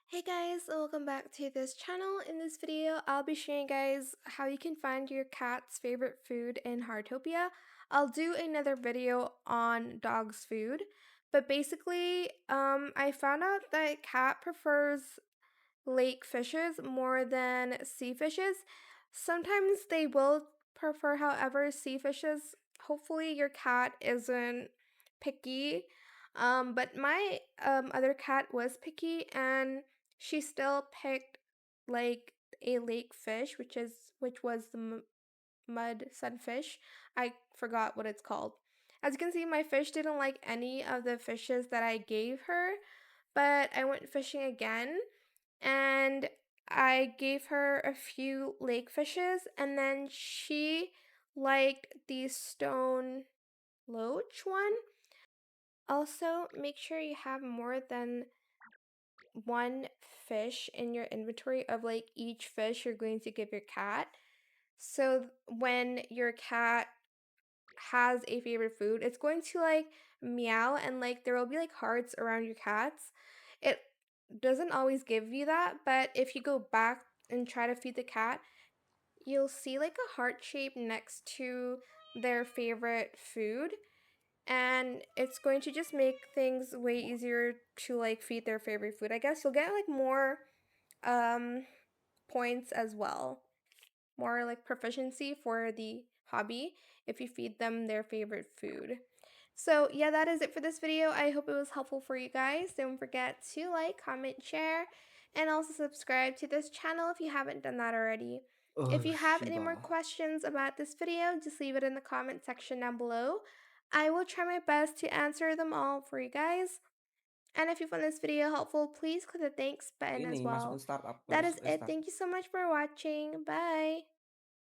Hey guys, welcome back to this channel. In this video, I'll be showing you guys how you can find your cat's favorite food in Heartopia. I'll do another video on dog's food, but basically, I found out that cat prefers lake fishes more than sea fishes. Sometimes they will prefer, however, sea fishes. Hopefully, your cat isn't picky. But my other cat was picky, and she still picked like a lake fish, which was the mud sunfish. I forgot what it's called. As you can see, my fish didn't like any of the fishes that I gave her, but I went fishing again and I gave her a few lake fishes, and then she liked the stone loach one. Also, make sure you have more than one fish in your inventory of like each fish you're going to give your cat. So when your cat has a favorite food, it's going to like meow and like there will be like hearts around your cats. It doesn't always give you that, but if you go back and try to feed the cat, you'll see like a heart shape next to their favorite food, and it's going to just make things way easier to like feed their favorite food. I guess you'll get like more um points as well, more like proficiency for the hobby if you feed them their favorite food. So yeah, that is it for this video. I hope it was helpful for you guys. Don't forget to like, comment, share, and also subscribe to this channel if you haven't done that already. If Oh, you have any more Shiba. questions about this video, just leave it in the comment section down below. I will try my best to answer them all for you guys. And if you found this video helpful, please click the thanks button Ini as masukin well. startup That baru is it. restart. Thank you so much for watching. Bye.